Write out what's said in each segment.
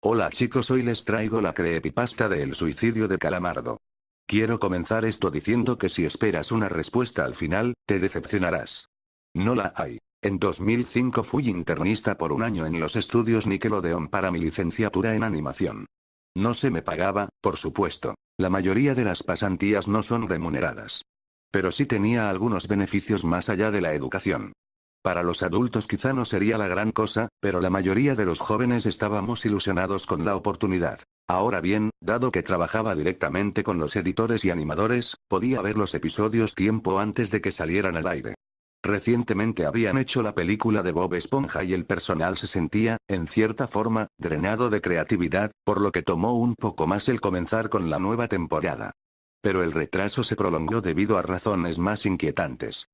Hola chicos, hoy les traigo la creepypasta de El suicidio de Calamardo. Quiero comenzar esto diciendo que si esperas una respuesta al final, te decepcionarás. No la hay. En 2005 fui internista por un año en los estudios Nickelodeon para mi licenciatura en animación. No se me pagaba, por supuesto. La mayoría de las pasantías no son remuneradas. Pero sí tenía algunos beneficios más allá de la educación. Para los adultos quizá no sería la gran cosa, pero la mayoría de los jóvenes estábamos ilusionados con la oportunidad. Ahora bien, dado que trabajaba directamente con los editores y animadores, podía ver los episodios tiempo antes de que salieran al aire. Recientemente habían hecho la película de Bob Esponja y el personal se sentía, en cierta forma, drenado de creatividad, por lo que tomó un poco más el comenzar con la nueva temporada. Pero el retraso se prolongó debido a razones más inquietantes.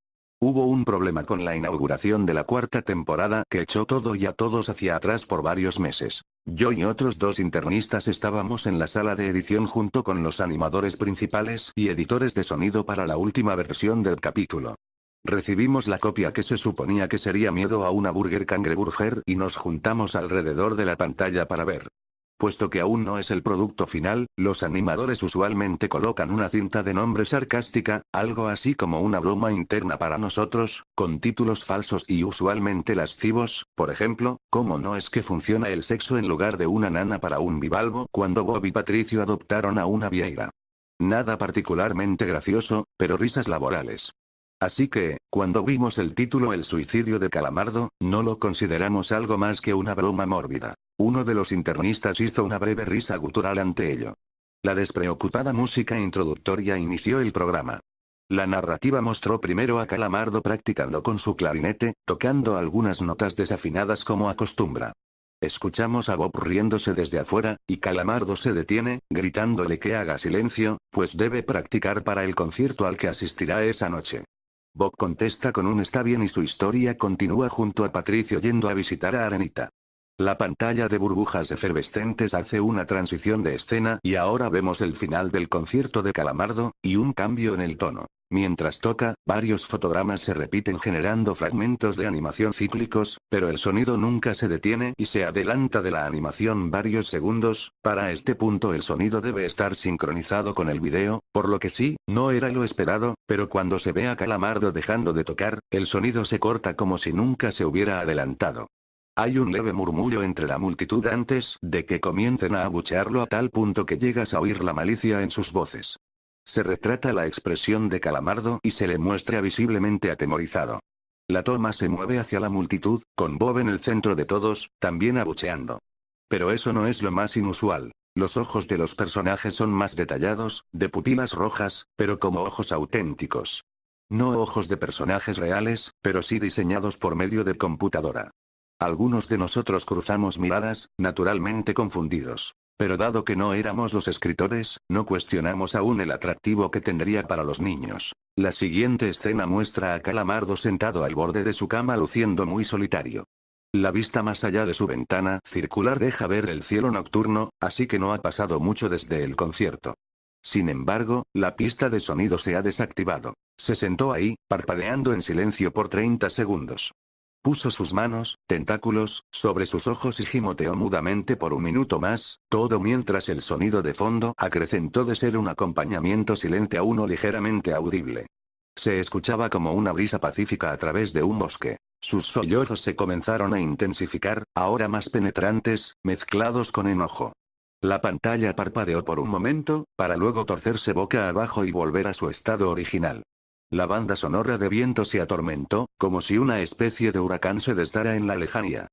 Hubo un problema con la inauguración de la cuarta temporada que echó todo y a todos hacia atrás por varios meses. Yo y otros dos internistas estábamos en la sala de edición junto con los animadores principales y editores de sonido para la última versión del capítulo. Recibimos la copia que se suponía que sería Miedo a una Burger Cangreburger y nos juntamos alrededor de la pantalla para ver. Puesto que aún no es el producto final, los animadores usualmente colocan una cinta de nombre sarcástica, algo así como una broma interna para nosotros, con títulos falsos y usualmente lascivos, por ejemplo, ¿cómo no es que funciona el sexo en lugar de una nana para un bivalvo cuando Bob y Patricio adoptaron a una vieira? Nada particularmente gracioso, pero risas laborales. Así que, cuando vimos el título El suicidio de Calamardo, no lo consideramos algo más que una broma mórbida. Uno de los internistas hizo una breve risa gutural ante ello. La despreocupada música introductoria inició el programa. La narrativa mostró primero a Calamardo practicando con su clarinete, tocando algunas notas desafinadas como acostumbra. Escuchamos a Bob riéndose desde afuera, y Calamardo se detiene, gritándole que haga silencio, pues debe practicar para el concierto al que asistirá esa noche. Bob contesta con un está bien y su historia continúa junto a Patricio yendo a visitar a Arenita. La pantalla de burbujas efervescentes hace una transición de escena y ahora vemos el final del concierto de Calamardo, y un cambio en el tono. Mientras toca, varios fotogramas se repiten generando fragmentos de animación cíclicos, pero el sonido nunca se detiene y se adelanta de la animación varios segundos. Para este punto el sonido debe estar sincronizado con el video, por lo que sí, no era lo esperado, pero cuando se ve a Calamardo dejando de tocar, el sonido se corta como si nunca se hubiera adelantado. Hay un leve murmullo entre la multitud antes de que comiencen a abuchearlo a tal punto que llegas a oír la malicia en sus voces. Se retrata la expresión de Calamardo y se le muestra visiblemente atemorizado. La toma se mueve hacia la multitud, con Bob en el centro de todos, también abucheando. Pero eso no es lo más inusual. Los ojos de los personajes son más detallados, de pupilas rojas, pero como ojos auténticos. No ojos de personajes reales, pero sí diseñados por medio de computadora. Algunos de nosotros cruzamos miradas, naturalmente confundidos. Pero dado que no éramos los escritores, no cuestionamos aún el atractivo que tendría para los niños. La siguiente escena muestra a Calamardo sentado al borde de su cama luciendo muy solitario. La vista más allá de su ventana circular deja ver el cielo nocturno, así que no ha pasado mucho desde el concierto. Sin embargo, la pista de sonido se ha desactivado. Se sentó ahí, parpadeando en silencio por 30 segundos. Puso sus manos, tentáculos, sobre sus ojos y gimoteó mudamente por un minuto más, todo mientras el sonido de fondo acrecentó de ser un acompañamiento silente a uno ligeramente audible. Se escuchaba como una brisa pacífica a través de un bosque. Sus sollozos se comenzaron a intensificar, ahora más penetrantes, mezclados con enojo. La pantalla parpadeó por un momento, para luego torcerse boca abajo y volver a su estado original. La banda sonora de viento se atormentó, como si una especie de huracán se desdara en la lejanía.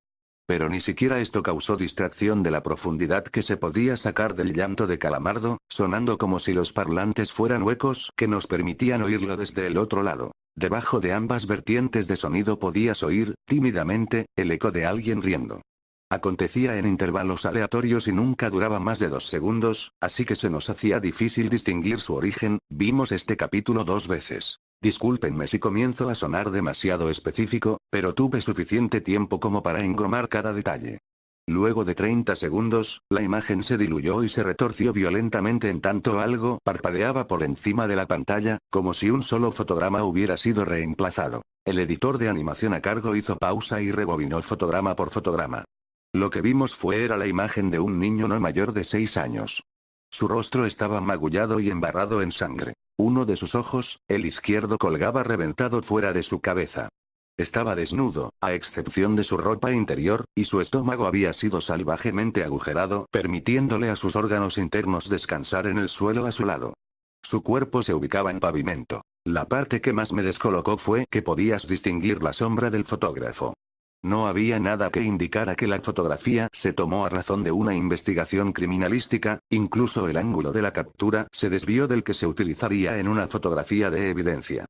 Pero ni siquiera esto causó distracción de la profundidad que se podía sacar del llanto de Calamardo, sonando como si los parlantes fueran huecos que nos permitían oírlo desde el otro lado. Debajo de ambas vertientes de sonido podías oír, tímidamente, el eco de alguien riendo. Acontecía en intervalos aleatorios y nunca duraba más de 2 segundos, así que se nos hacía difícil distinguir su origen. Vimos este capítulo 2 veces. Discúlpenme si comienzo a sonar demasiado específico, pero tuve suficiente tiempo como para engromar cada detalle. Luego de 30 segundos, la imagen se diluyó y se retorció violentamente en tanto algo parpadeaba por encima de la pantalla, como si un solo fotograma hubiera sido reemplazado. El editor de animación a cargo hizo pausa y rebobinó fotograma por fotograma. Lo que vimos era la imagen de un niño no mayor de 6 años. Su rostro estaba magullado y embarrado en sangre. Uno de sus ojos, el izquierdo, colgaba reventado fuera de su cabeza. Estaba desnudo, a excepción de su ropa interior, y su estómago había sido salvajemente agujerado, permitiéndole a sus órganos internos descansar en el suelo a su lado. Su cuerpo se ubicaba en pavimento. La parte que más me descolocó fue que podías distinguir la sombra del fotógrafo. No había nada que indicara que la fotografía se tomó a razón de una investigación criminalística, incluso el ángulo de la captura se desvió del que se utilizaría en una fotografía de evidencia.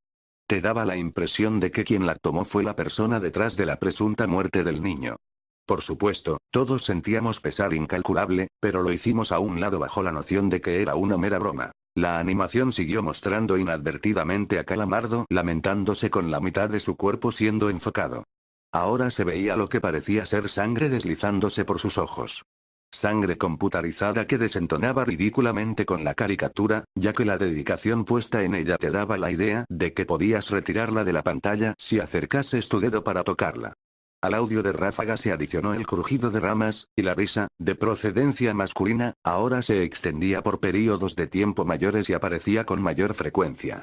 Te daba la impresión de que quien la tomó fue la persona detrás de la presunta muerte del niño. Por supuesto, todos sentíamos pesar incalculable, pero lo hicimos a un lado bajo la noción de que era una mera broma. La animación siguió mostrando inadvertidamente a Calamardo lamentándose con la mitad de su cuerpo siendo enfocado. Ahora se veía lo que parecía ser sangre deslizándose por sus ojos. Sangre computarizada que desentonaba ridículamente con la caricatura, ya que la dedicación puesta en ella te daba la idea de que podías retirarla de la pantalla si acercases tu dedo para tocarla. Al audio de ráfaga se adicionó el crujido de ramas, y la risa, de procedencia masculina, ahora se extendía por períodos de tiempo mayores y aparecía con mayor frecuencia.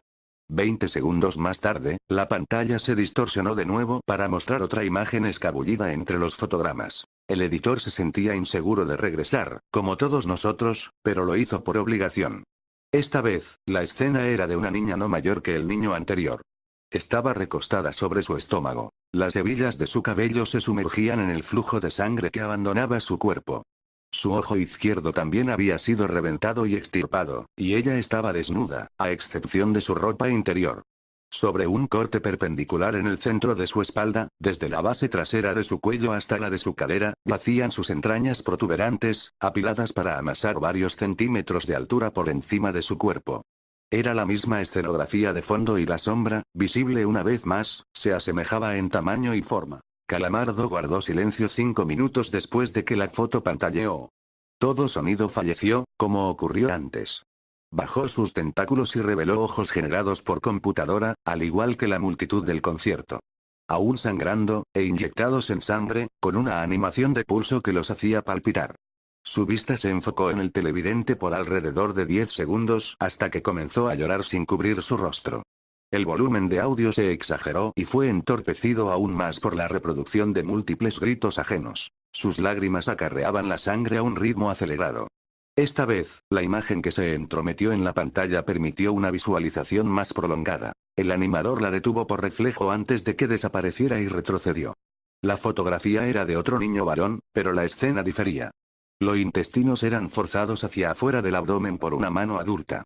20 segundos más tarde, la pantalla se distorsionó de nuevo para mostrar otra imagen escabullida entre los fotogramas. El editor se sentía inseguro de regresar, como todos nosotros, pero lo hizo por obligación. Esta vez, la escena era de una niña no mayor que el niño anterior. Estaba recostada sobre su estómago. Las hebillas de su cabello se sumergían en el flujo de sangre que abandonaba su cuerpo. Su ojo izquierdo también había sido reventado y extirpado, y ella estaba desnuda, a excepción de su ropa interior. Sobre un corte perpendicular en el centro de su espalda, desde la base trasera de su cuello hasta la de su cadera, yacían sus entrañas protuberantes, apiladas para amasar varios centímetros de altura por encima de su cuerpo. Era la misma escenografía de fondo y la sombra, visible una vez más, se asemejaba en tamaño y forma. Calamardo guardó silencio 5 minutos después de que la foto pantalleó. Todo sonido falleció, como ocurrió antes. Bajó sus tentáculos y reveló ojos generados por computadora, al igual que la multitud del concierto. Aún sangrando, e inyectados en sangre, con una animación de pulso que los hacía palpitar. Su vista se enfocó en el televidente por alrededor de 10 segundos, hasta que comenzó a llorar sin cubrir su rostro. El volumen de audio se exageró y fue entorpecido aún más por la reproducción de múltiples gritos ajenos. Sus lágrimas acarreaban la sangre a un ritmo acelerado. Esta vez, la imagen que se entrometió en la pantalla permitió una visualización más prolongada. El animador la detuvo por reflejo antes de que desapareciera y retrocedió. La fotografía era de otro niño varón, pero la escena difería. Los intestinos eran forzados hacia afuera del abdomen por una mano adulta.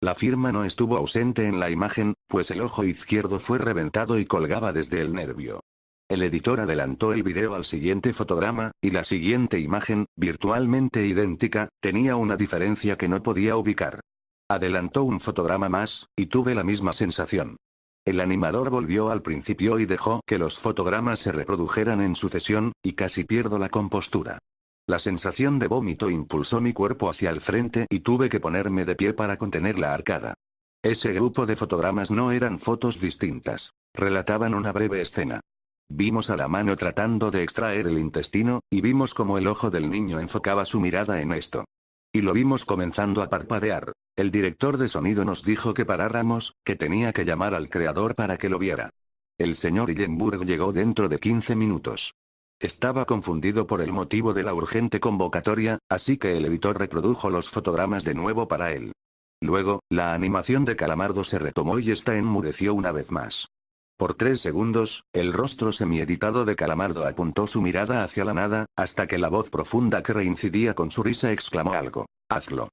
La firma no estuvo ausente en la imagen, pues el ojo izquierdo fue reventado y colgaba desde el nervio. El editor adelantó el video al siguiente fotograma, y la siguiente imagen, virtualmente idéntica, tenía una diferencia que no podía ubicar. Adelantó un fotograma más, y tuve la misma sensación. El animador volvió al principio y dejó que los fotogramas se reprodujeran en sucesión, y casi pierdo la compostura. La sensación de vómito impulsó mi cuerpo hacia el frente y tuve que ponerme de pie para contener la arcada. Ese grupo de fotogramas no eran fotos distintas. Relataban una breve escena. Vimos a la mano tratando de extraer el intestino, y vimos cómo el ojo del niño enfocaba su mirada en esto. Y lo vimos comenzando a parpadear. El director de sonido nos dijo que paráramos, que tenía que llamar al creador para que lo viera. El señor Hillenburg llegó dentro de 15 minutos. Estaba confundido por el motivo de la urgente convocatoria, así que el editor reprodujo los fotogramas de nuevo para él. Luego, la animación de Calamardo se retomó y esta enmudeció una vez más. Por 3 segundos, el rostro semieditado de Calamardo apuntó su mirada hacia la nada, hasta que la voz profunda que reincidía con su risa exclamó algo. «Hazlo».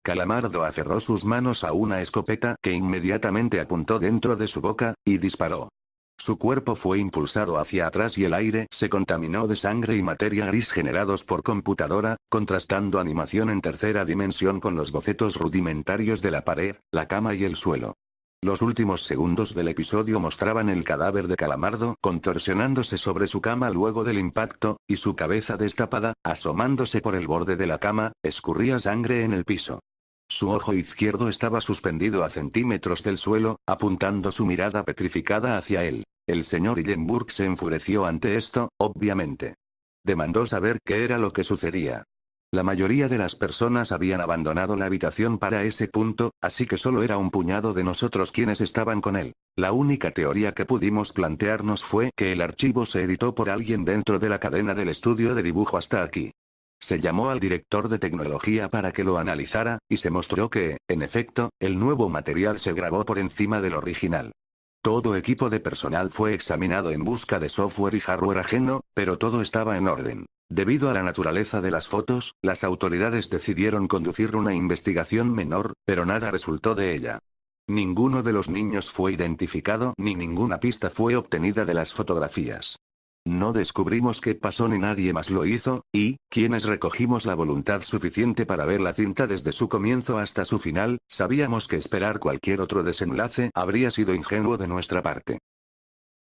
Calamardo aferró sus manos a una escopeta que inmediatamente apuntó dentro de su boca, y disparó. Su cuerpo fue impulsado hacia atrás y el aire se contaminó de sangre y materia gris generados por computadora, contrastando animación en tercera dimensión con los bocetos rudimentarios de la pared, la cama y el suelo. Los últimos segundos del episodio mostraban el cadáver de Calamardo contorsionándose sobre su cama luego del impacto, y su cabeza destapada, asomándose por el borde de la cama, escurría sangre en el piso. Su ojo izquierdo estaba suspendido a centímetros del suelo, apuntando su mirada petrificada hacia él. El señor Hillenburg se enfureció ante esto, obviamente. demandó saber qué era lo que sucedía. La mayoría de las personas habían abandonado la habitación para ese punto, así que solo era un puñado de nosotros quienes estaban con él. La única teoría que pudimos plantearnos fue que el archivo se editó por alguien dentro de la cadena del estudio de dibujo hasta aquí. Se llamó al director de tecnología para que lo analizara, y se mostró que, en efecto, el nuevo material se grabó por encima del original. Todo equipo de personal fue examinado en busca de software y hardware ajeno, pero todo estaba en orden. Debido a la naturaleza de las fotos, las autoridades decidieron conducir una investigación menor, pero nada resultó de ella. Ninguno de los niños fue identificado ni ninguna pista fue obtenida de las fotografías. No descubrimos qué pasó ni nadie más lo hizo, y, quienes recogimos la voluntad suficiente para ver la cinta desde su comienzo hasta su final, sabíamos que esperar cualquier otro desenlace habría sido ingenuo de nuestra parte.